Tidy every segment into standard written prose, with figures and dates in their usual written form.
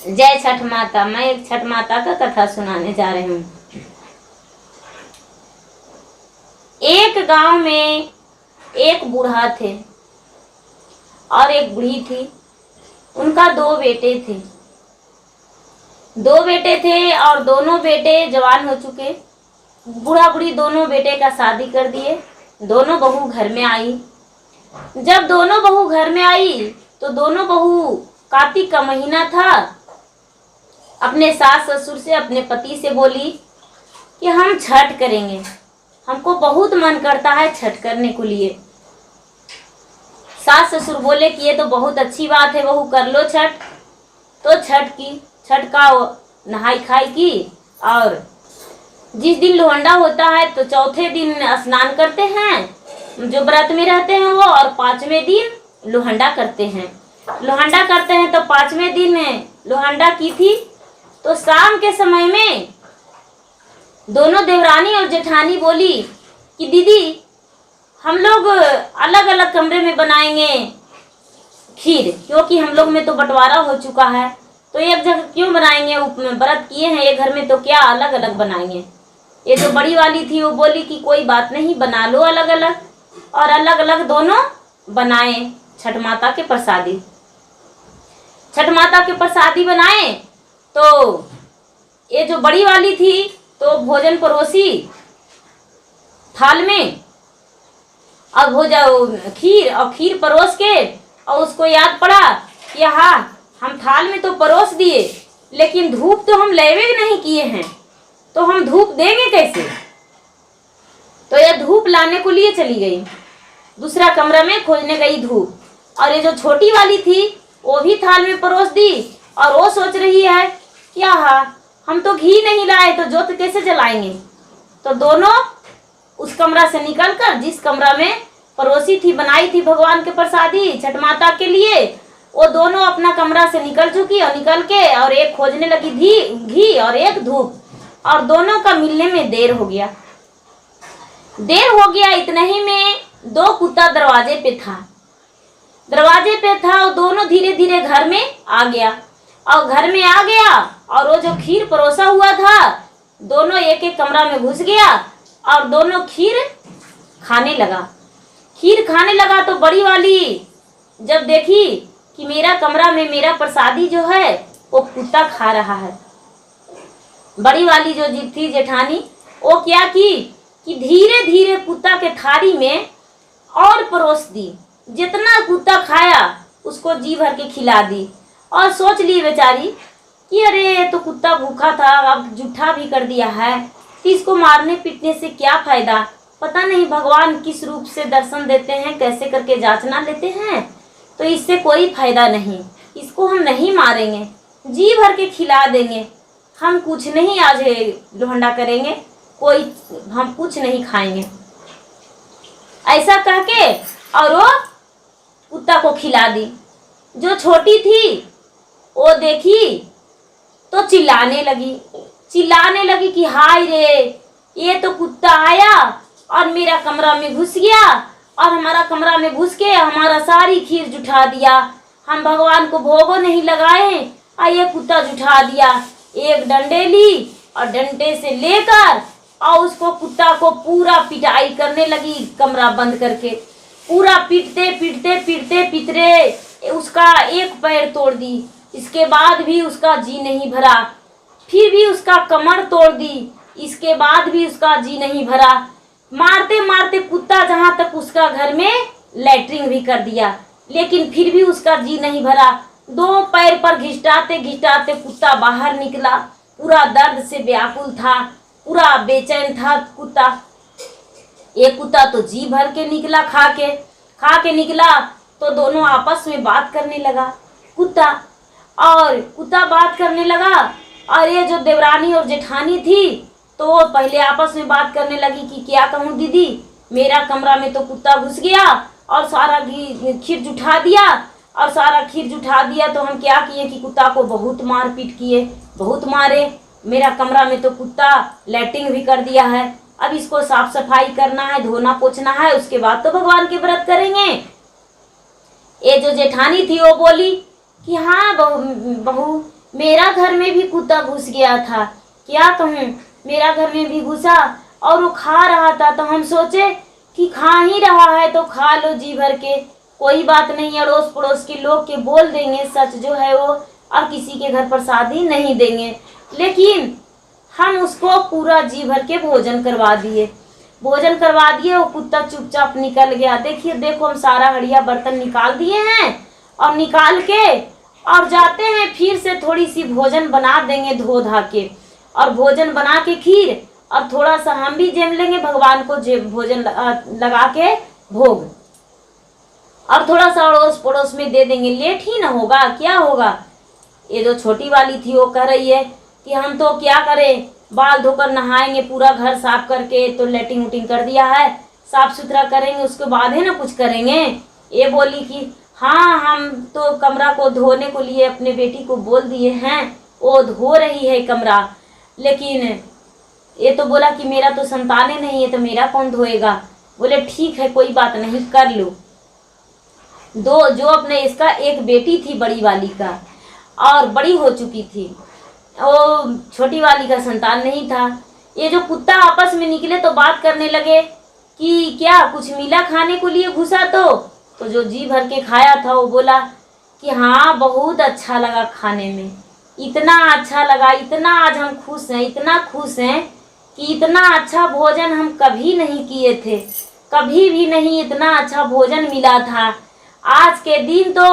जय छठ माता। मैं एक छठ माता का कथा सुनाने जा रही हूँ। एक गांव में एक बूढ़ा थे और एक बूढ़ी थी। उनका दो बेटे थे और दोनों बेटे जवान हो चुके। बूढ़ा बूढ़ी दोनों बेटे का शादी कर दिए। दोनों बहू घर में आई। जब दोनों बहू घर में आई तो दोनों बहू, कार्तिक का महीना था, अपने सास ससुर से, अपने पति से बोली कि हम छठ करेंगे, हमको बहुत मन करता है छठ करने को लिए। सास ससुर बोले कि ये तो बहुत अच्छी बात है बहू, कर लो छठ। तो छठ का नहाई खाई की और जिस दिन लोहंडा होता है तो चौथे दिन स्नान करते हैं जो व्रत में रहते हैं वो, और 5वें दिन लोहंडा करते हैं। तो 5वें दिन लोहंडा की थी। तो शाम के समय में दोनों देवरानी और जेठानी बोली कि दीदी हम लोग अलग अलग कमरे में बनाएंगे खीर, क्योंकि हम लोग में तो बंटवारा हो चुका है, तो एक जगह क्यों बनाएंगे, व्रत किए हैं एक घर में तो क्या अलग अलग बनाएंगे। ये जो बड़ी वाली थी वो बोली कि कोई बात नहीं, बना लो अलग अलग। और अलग अलग दोनों बनाए छठ माता के प्रसादी। बनाए तो ये जो बड़ी वाली थी तो भोजन परोसी थाल में, और खीर परोस के, और उसको याद पड़ा कि हाँ हम थाल में तो परोस दिए लेकिन धूप तो हम लेवे नहीं किए हैं, तो हम धूप देंगे कैसे। तो यह धूप लाने को लिए चली गई, दूसरा कमरा में खोजने गई धूप। और ये जो छोटी वाली थी वो भी थाल में परोस दी और वो सोच रही है क्या हम तो घी नहीं लाए तो जोत कैसे जलाएंगे। तो दोनों उस कमरा से निकलकर, जिस कमरा में परोसी थी, बनाई थी भगवान के प्रसादी छठ माता के लिए, वो दोनों अपना कमरा से निकल चुकी और निकल के और एक खोजने लगी घी और एक धूप, और दोनों का मिलने में देर हो गया। इतने ही में दो कुत्ता दरवाजे पे था और दोनों धीरे धीरे घर में आ गया। और वो जो खीर परोसा हुआ था दोनों एक एक कमरा में घुस गया और दोनों खीर खाने लगा। तो बड़ी वाली जब देखी कि मेरा कमरा में मेरा प्रसादी जो है वो कुत्ता खा रहा है, बड़ी वाली जो थी जेठानी, वो क्या की कि धीरे धीरे कुत्ता के थाली में और परोस दी। जितना कुत्ता खाया उसको जी भर के खिला दी। और सोच ली बेचारी कि अरे तो कुत्ता भूखा था, अब जूठा भी कर दिया है, तो इसको मारने पीटने से क्या फायदा। पता नहीं भगवान किस रूप से दर्शन देते हैं, कैसे करके जांचना लेते हैं, तो इससे कोई फायदा नहीं, इसको हम नहीं मारेंगे, जी भर के खिला देंगे। हम कुछ नहीं आज लोहंडा करेंगे, हम कुछ नहीं खाएंगे, ऐसा कह के और वो कुत्ता को खिला दी। जो छोटी थी वो देखी तो चिल्लाने लगी कि हाय रे, ये तो कुत्ता आया और मेरा कमरा में घुस गया और हमारा कमरा में घुस के हमारा सारी खीर जुठा दिया। हम भगवान को भोगो नहीं लगाए और ये कुत्ता जुठा दिया। एक डंडे ली और डंडे से लेकर और उसको कुत्ता को पूरा पिटाई करने लगी, कमरा बंद करके पूरा पीटते उसका एक पैर तोड़ दी। इसके बाद भी उसका जी नहीं भरा, फिर भी उसका कमर तोड़ दी, इसके बाद भी उसका जी नहीं भरा। मारते मारते कुत्ता जहां तक उसका घर में लैट्रिन भी कर दिया, लेकिन फिर भी उसका जी नहीं भरा। दो पैर पर घिसटाते कुत्ता बाहर निकला, पूरा दर्द से व्याकुल था, पूरा बेचैन था कुत्ता। एक कुत्ता तो जी भर के निकला, खा के निकला, तो दोनों आपस में बात करने लगा। कुत्ता बात करने लगा और ये जो देवरानी और जेठानी थी तो वो पहले आपस में बात करने लगी कि क्या कहूँ दीदी, मेरा कमरा में तो कुत्ता घुस गया और सारा खीर जुठा दिया, तो हम क्या किए कि कुत्ता को बहुत मार पीट किए, बहुत मारे। मेरा कमरा में तो कुत्ता लैट्रिन भी कर दिया है, अब इसको साफ सफाई करना है, धोना पोछना है, उसके बाद तो भगवान के व्रत करेंगे। ये जो जेठानी थी वो बोली कि हाँ बहू, मेरा घर में भी कुत्ता घुस गया था, क्या कहूँ, मेरा घर में भी घुसा और वो खा रहा था। तो हम सोचे कि खा ही रहा है तो खा लो जी भर के, कोई बात नहीं, अड़ोस पड़ोस के लोग के बोल देंगे सच जो है वो, और किसी के घर प्रसादी नहीं देंगे। लेकिन हम उसको पूरा जी भर के भोजन करवा दिए। वो कुत्ता चुपचाप निकल गया। देखो हम सारा हड़िया बर्तन निकाल दिए हैं और निकाल के और जाते हैं, फिर से थोड़ी सी भोजन बना देंगे धो धा के, और भोजन बना के खीर और थोड़ा सा हम भी जेम लेंगे, भगवान को भोजन लगा के भोग, और थोड़ा सा अड़ोस पड़ोस में दे देंगे। लेट ही ना होगा, क्या होगा। ये जो छोटी वाली थी वो कह रही है कि हम तो क्या करें, बाल धोकर नहाएंगे, पूरा घर साफ करके तो लेटिंग उटिंग कर दिया है, साफ सुथरा करेंगे उसके बाद है ना कुछ करेंगे। ये बोली कि हाँ हम तो कमरा को धोने को लिए अपने बेटी को बोल दिए हैं, वो धो रही है कमरा। लेकिन ये तो बोला कि मेरा तो संतानें नहीं है तो मेरा कौन धोएगा। बोले ठीक है कोई बात नहीं, कर लो। जो अपने इसका एक बेटी थी बड़ी वाली का, और बड़ी हो चुकी थी, वो छोटी वाली का संतान नहीं था। ये जो कुत्ता आपस में निकले तो बात करने लगे कि क्या कुछ मिला खाने को लिए घुसा। तो जो जी भर के खाया था वो बोला कि हाँ बहुत अच्छा लगा खाने में, इतना अच्छा लगा, इतना आज हम खुश हैं, इतना खुश हैं कि इतना अच्छा भोजन हम कभी नहीं किए थे, कभी भी नहीं इतना अच्छा भोजन मिला था। आज के दिन तो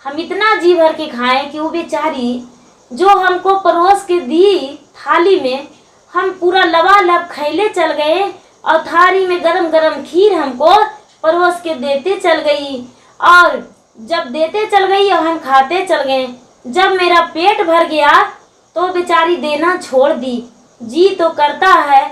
हम इतना जी भर के खाए कि वो बेचारी जो हमको परोस के दी थाली में, हम पूरा लबालब खैले चल गए, और थाली में गरम गरम खीर हमको परोस के देते चल गई, और जब देते चल गई और हम खाते चल गए। जब मेरा पेट भर गया तो बेचारी देना छोड़ दी। जी तो करता है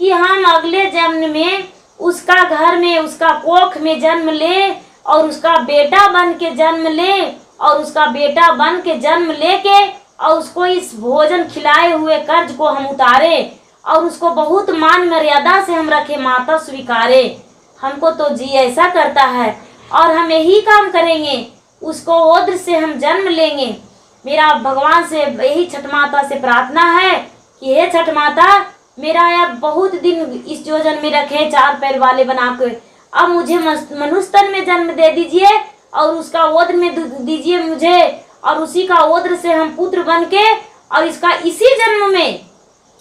कि हम अगले जन्म में उसका घर में, उसका कोख में जन्म ले, और उसका बेटा बन के जन्म ले, और उसका बेटा बन के जन्म लेके और उसको इस भोजन खिलाए हुए कर्ज को हम उतारे, और उसको बहुत मान मर्यादा से हम रखे, माता स्वीकारे। हमको तो जी ऐसा करता है, और हम यही काम करेंगे, उसको ओद्र से हम जन्म लेंगे। मेरा भगवान से यही छठ माता से प्रार्थना है कि हे छठ माता, मेरा यह बहुत दिन इस योजन में रखे 4 पैर वाले बनाकर, अब मुझे मनुष्य तन में जन्म दे दीजिए, और उसका ओद्र में दीजिए मुझे, और उसी का ओद्र से हम पुत्र बन के, और इसका इसी जन्म में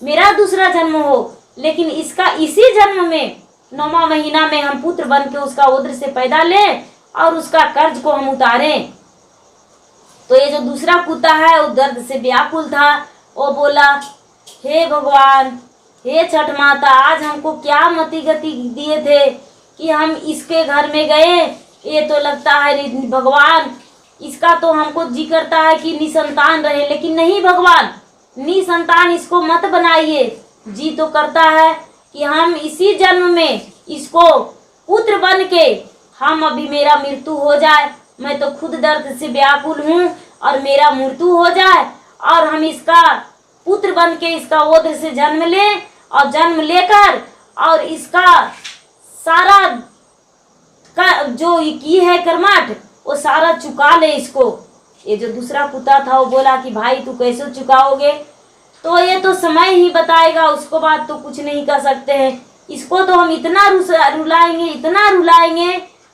मेरा दूसरा जन्म हो, लेकिन इसका इसी जन्म में 9वां महीना में हम पुत्र बन के उसका ओद्र से पैदा लें, और उसका कर्ज को हम उतारें। तो ये जो दूसरा कुत्ता है वो दर्द से व्याकुल था। वो बोला हे भगवान, हे छठ माता, आज हमको क्या मति गति दिए थे कि हम इसके घर में गए। ये तो लगता है भगवान, इसका तो हमको जी करता है कि निसंतान रहे, लेकिन नहीं भगवान, निसंतान इसको मत बनाइए। जी तो करता है कि हम इसी जन्म में इसको पुत्र बन के, हम अभी मेरा मृत्यु हो जाए, मैं तो खुद दर्द से व्याकुल हूँ, और मेरा मृत्यु हो जाए और हम इसका पुत्र बन के इसका ओद्र से जन्म ले, और जन्म लेकर और इसका सारा का जो की है कर्मठ वो सारा चुका ले इसको। ये जो दूसरा कुत्ता था वो बोला कि भाई तू कैसे चुकाओगे, तो ये तो समय ही बताएगा, उसको बात तो कुछ नहीं कर सकते हैं। इसको तो हम इतना रुलाएंगे, इतना रुलाएंगे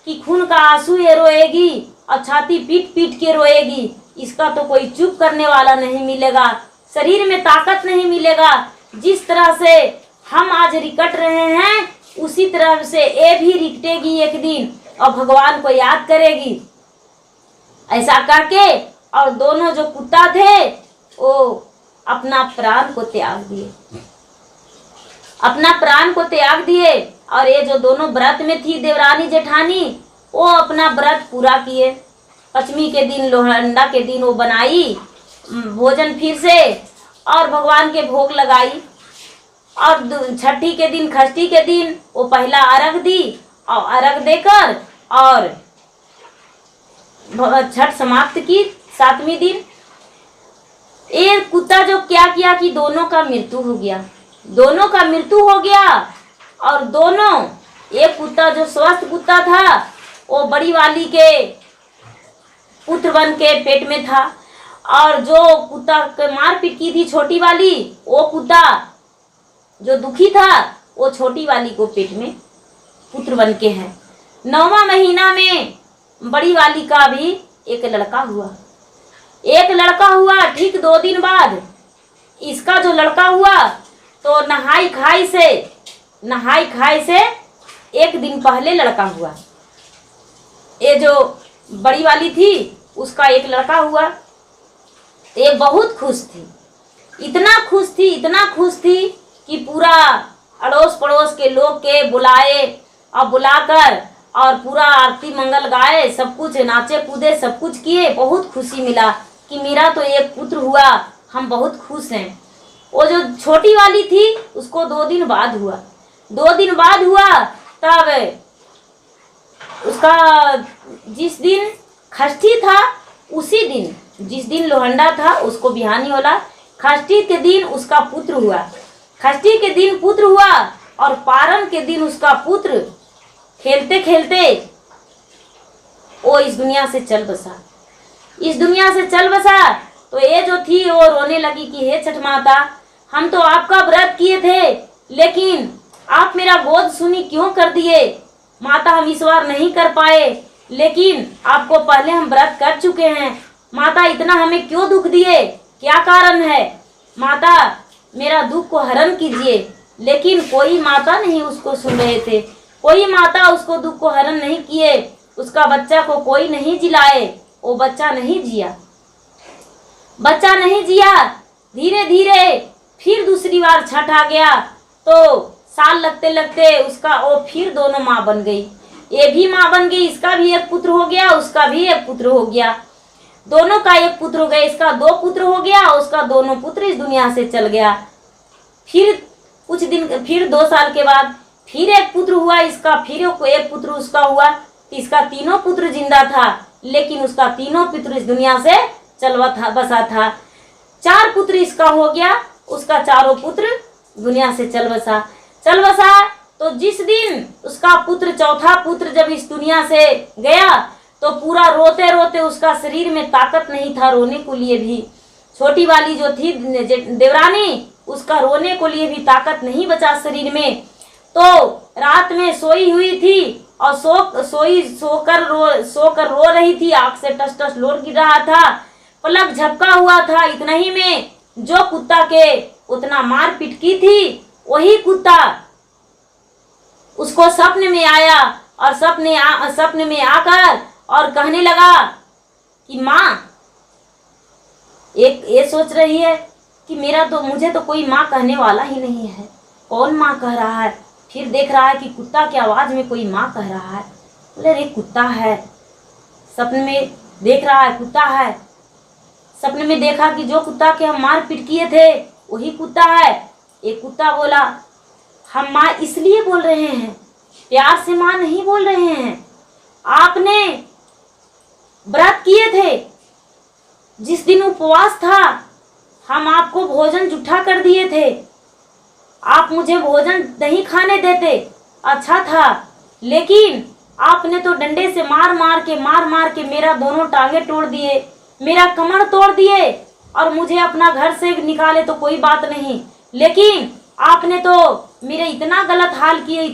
कि खून का आंसू ये रोएगी और छाती पीट पीट के रोएगी। इसका तो कोई चुप करने वाला नहीं मिलेगा, शरीर में ताकत नहीं मिलेगा। जिस तरह से हम आज रिकट रहे हैं उसी तरह से ये भी रिकटेगी एक दिन, और भगवान को याद करेगी। ऐसा करके और दोनों जो कुत्ता थे वो अपना प्राण को त्याग दिए, अपना प्राण को त्याग दिए। और ये जो दोनों व्रत में थी देवरानी जेठानी, वो अपना व्रत पूरा किए। पंचमी के दिन, लोहंडा के दिन वो बनाई भोजन फिर से और भगवान के भोग लगाई, और छठी के दिन, खष्टी के दिन वो पहला अर्घ दी, और अर्घ देकर और छठ समाप्त की 7वें दिन। ये कुत्ता जो क्या किया कि दोनों का मृत्यु हो गया, दोनों का मृत्यु हो गया। और दोनों, एक कुत्ता जो स्वस्थ कुत्ता था वो बड़ी वाली के पुत्र बन के पेट में था, और जो कुत्ता के मारपीट की थी छोटी वाली, वो कुत्ता जो दुखी था वो छोटी वाली को पेट में पुत्र बन के है। 9वां महीना में बड़ी वाली का भी एक लड़का हुआ। एक लड़का हुआ, ठीक 2 दिन बाद इसका जो लड़का हुआ तो नहाई खाई से 1 दिन पहले लड़का हुआ। ये जो बड़ी वाली थी उसका एक लड़का हुआ। ये बहुत खुश थी, इतना खुश थी कि पूरा अड़ोस पड़ोस के लोग के बुलाए और बुलाकर और पूरा आरती मंगल गाए, सब कुछ नाचे कूदे, सब कुछ किए। बहुत खुशी मिला कि मेरा तो एक पुत्र हुआ, हम बहुत खुश हैं। वो जो छोटी वाली थी उसको 2 दिन बाद हुआ। 2 दिन बाद हुआ तब उसका जिस दिन षष्ठी था उसी दिन, जिस दिन लोहंडा था उसको बिहानी होला, षष्ठी के दिन उसका पुत्र हुआ। षष्ठी के दिन पुत्र हुआ और पारण के दिन उसका पुत्र खेलते खेलते वो इस दुनिया से चल बसा। तो ये जो थी वो रोने लगी कि हे छठ माता, हम तो आपका व्रत किए थे लेकिन आप मेरा गोद सुनी क्यों कर दिए। माता हम इस बार नहीं कर पाए, लेकिन आपको पहले हम व्रत कर चुके हैं। माता इतना हमें क्यों दुख दिए, क्या कारण है। माता मेरा दुख को हरण कीजिए। लेकिन कोई माता नहीं उसको सुन रहे थे, कोई माता उसको दुख को हरण नहीं किए। उसका बच्चा को कोई नहीं जिलाए, वो बच्चा नहीं जिया। धीरे धीरे फिर दूसरी बार छठ आ गया तो साल लगते लगते उसका वो फिर दोनों माँ बन गई। ये भी माँ बन गई, इसका भी एक पुत्र हो गया, उसका भी एक पुत्र हो गया, दोनों का एक पुत्र हो गया। इसका 2 पुत्र हो गया, उसका दोनों पुत्र इस दुनिया से चल गया। फिर 2 साल के बाद फिर एक पुत्र हुआ इसका, फिर एक पुत्र उसका हुआ। इसका 3 पुत्र जिंदा था, लेकिन उसका 3 पुत्र इस दुनिया से बसा था। 4 पुत्र इसका हो गया, उसका 4 पुत्र दुनिया से चल बसा। तो जिस दिन उसका पुत्र 4था पुत्र जब इस दुनिया से गया तो पूरा रोते रोते, उसका शरीर में ताकत नहीं था रोने को लिए भी। छोटी वाली जो थी देवरानी, उसका रोने को लिए भी ताकत नहीं बचा शरीर में। तो रात में सोई हुई थी और सोकर रो रही थी, आंख से टस टस लोर गिर रहा था, पलक झपका हुआ था। इतना ही में जो कुत्ता के उतना मारपीट की थी वही कुत्ता उसको सपने में आया और सपने में आकर और कहने लगा कि माँ, एक ये सोच रही है कि मुझे तो कोई माँ कहने वाला ही नहीं है, कौन माँ कह रहा है। फिर देख रहा है कि कुत्ता की आवाज में कोई माँ कह रहा है। बोले रे कुत्ता है, सपने में देख रहा है कुत्ता है। सपने में देखा कि जो कुत्ता के हम मार पीट किए थे वही कुत्ता है। एक कुत्ता बोला, हम माँ इसलिए बोल रहे हैं, प्यार से माँ नहीं बोल रहे हैं। आपने व्रत किए थे, जिस दिन उपवास था हम आपको भोजन जूठा कर दिए थे, आप मुझे भोजन नहीं खाने देते, अच्छा था। लेकिन आपने तो डंडे से मार मार के मेरा दोनों टांगे तोड़ दिए, मेरा कमर तोड़ दिए और मुझे अपना घर से निकाले तो कोई बात नहीं, लेकिन आपने तो मेरे इतना गलत हाल किए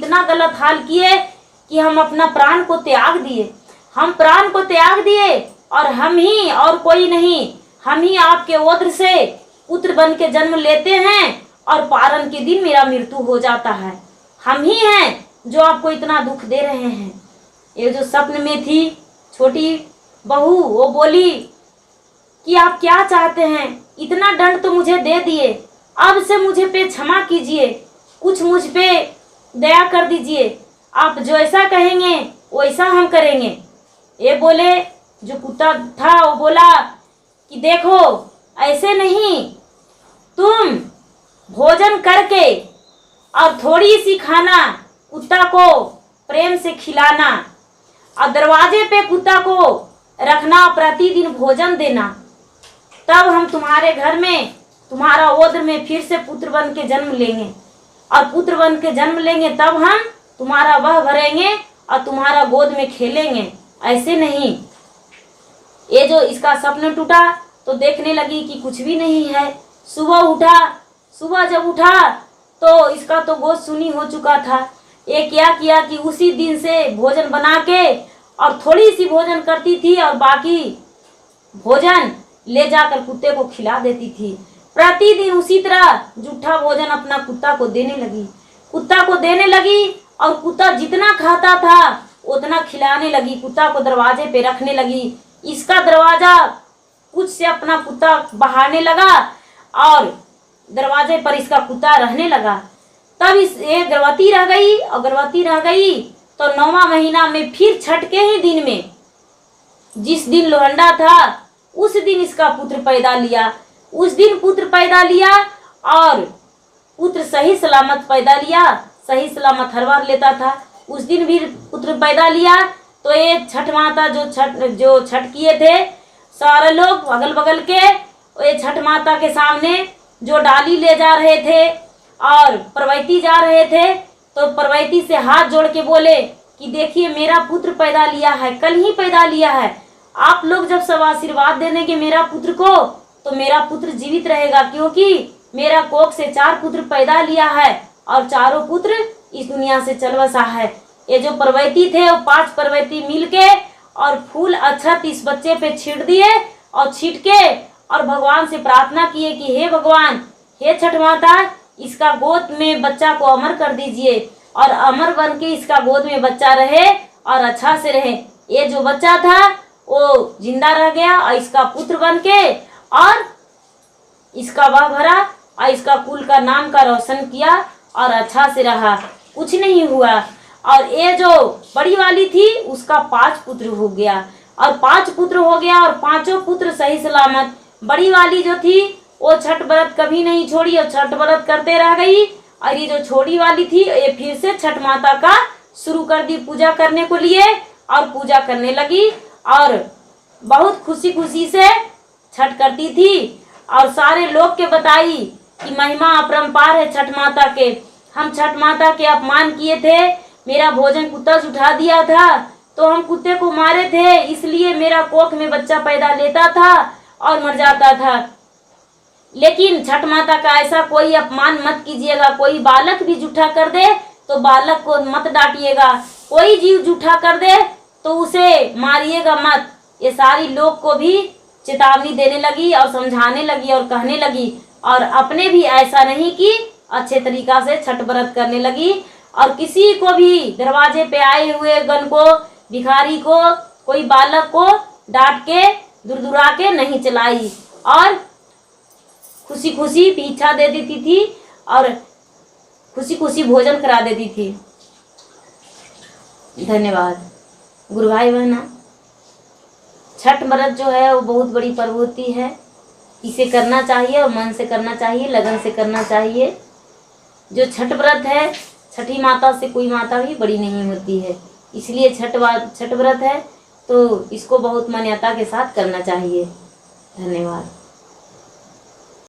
कि हम अपना प्राण को त्याग दिए। हम प्राण को त्याग दिए और हम ही और कोई नहीं, हम ही आपके ओद्र से पुत्र बन के जन्म लेते हैं और पारण के दिन मेरा मृत्यु हो जाता है। हम ही हैं जो आपको इतना दुख दे रहे हैं। ये जो सपने में थी छोटी बहू, वो बोली कि आप क्या चाहते हैं, इतना दंड तो मुझे दे दिए, अब से मुझे पे क्षमा कीजिए, कुछ मुझ पे दया कर दीजिए, आप जो ऐसा कहेंगे वैसा हम करेंगे। ये बोले, जो कुत्ता था वो बोला कि देखो ऐसे नहीं, तुम भोजन करके और थोड़ी सी खाना कुत्ता को प्रेम से खिलाना और दरवाजे पे कुत्ता को रखना, प्रतिदिन भोजन देना, तब हम तुम्हारे घर में तुम्हारा ओद्र में फिर से पुत्र बन के जन्म लेंगे और पुत्र बन के जन्म लेंगे तब हम तुम्हारा वह भरेंगे और तुम्हारा गोद में खेलेंगे, ऐसे नहीं। ये जो इसका सपना टूटा तो देखने लगी कि कुछ भी नहीं है। सुबह जब उठा तो इसका तो गोद सुनी हो चुका था। ये क्या किया कि उसी दिन से भोजन बना के और थोड़ी सी भोजन करती थी और बाकी भोजन ले जाकर कुत्ते को खिला देती थी। प्रतिदिन उसी तरह जूठा भोजन अपना कुत्ता को देने लगी और कुत्ता जितना खाता था उतना खिलाने लगी। कुत्ता को दरवाजे पे रखने लगी। इसका दरवाजा कुछ से अपना कुत्ता बहारने लगा और दरवाजे पर इसका कुत्ता रहने लगा। तब ये गर्भवती रह गई तो 9वां महीना में फिर छठ के ही दिन में, जिस दिन लोहंडा था उस दिन इसका पुत्र पैदा लिया। उस दिन पुत्र पैदा लिया और पुत्र सही सलामत पैदा लिया, सही सलामत हर बार लेता था। उस दिन भी पुत्र पैदा लिया तो ये छठ माता जो छठ किए थे सारे लोग अगल बगल के, ये छठ माता के सामने जो डाली ले जा रहे थे और परवैती जा रहे थे तो परवैती से हाथ जोड़ के बोले कि देखिए मेरा पुत्र पैदा लिया है, कल ही पैदा लिया है। आप लोग जब सब आशीर्वाद देने के मेरा पुत्र को तो मेरा पुत्र जीवित रहेगा, क्योंकि मेरा कोख से 4 पुत्र पैदा लिया है और चारों पुत्र इस दुनिया से चल बसा है। ये जो परवैती थे वो 5 परवैती मिलके और फूल अक्षत इस बच्चे पे छीट दिए और छीट के और भगवान से प्रार्थना किए कि हे भगवान, हे छठ माता, इसका गोद में बच्चा को अमर कर दीजिए और अमर बन के इसका गोद में बच्चा रहे और अच्छा से रहे। ये जो बच्चा था वो जिंदा रह गया और इसका पुत्र बन के और इसका वाह भरा और इसका कुल का नाम का रोशन किया और अच्छा से रहा, कुछ नहीं हुआ। और ये जो बड़ी वाली थी उसका 5 पुत्र हो गया और 5 पुत्र हो गया और 5 पुत्र सही सलामत। बड़ी वाली जो थी वो छठ व्रत कभी नहीं छोड़ी और छठ व्रत करते रह गई। और ये जो छोटी वाली थी ये फिर से छठ माता का शुरू कर दी पूजा करने को लिए और पूजा करने लगी और बहुत खुशी खुशी से छठ करती थी और सारे लोग के बताई कि महिमा अपरंपार है छठ माता के। हम छठ माता के अपमान किए थे, मेरा भोजन कुत्ता से उठा दिया था तो हम कुत्ते को मारे थे, इसलिए मेरा कोख में बच्चा पैदा लेता था और मर जाता था। लेकिन छठ माता का ऐसा कोई अपमान मत कीजिएगा। कोई बालक भी जूठा कर दे तो बालक को मत डांटिएगा, कोई जीव जूठा कर दे तो उसे मारिएगा मत। ये सारी लोग को भी चेतावनी देने लगी और समझाने लगी और कहने लगी और अपने भी ऐसा नहीं कि अच्छे तरीका से छठ व्रत करने लगी और किसी को भी दरवाजे पे आए हुए गन को, भिखारी को, कोई बालक को डांट के दुरदुरा के नहीं चलाई और खुशी खुशी पीछा दे देती थी और खुशी खुशी भोजन करा देती थी। धन्यवाद गुरु भाई बहना। छठ व्रत जो है वो बहुत बड़ी पर्व होती है, इसे करना चाहिए और मन से करना चाहिए, लगन से करना चाहिए। जो छठ व्रत है, छठी माता से कोई माता भी बड़ी नहीं होती है, इसलिए छठ व्रत है तो इसको बहुत मान्यता के साथ करना चाहिए। धन्यवाद।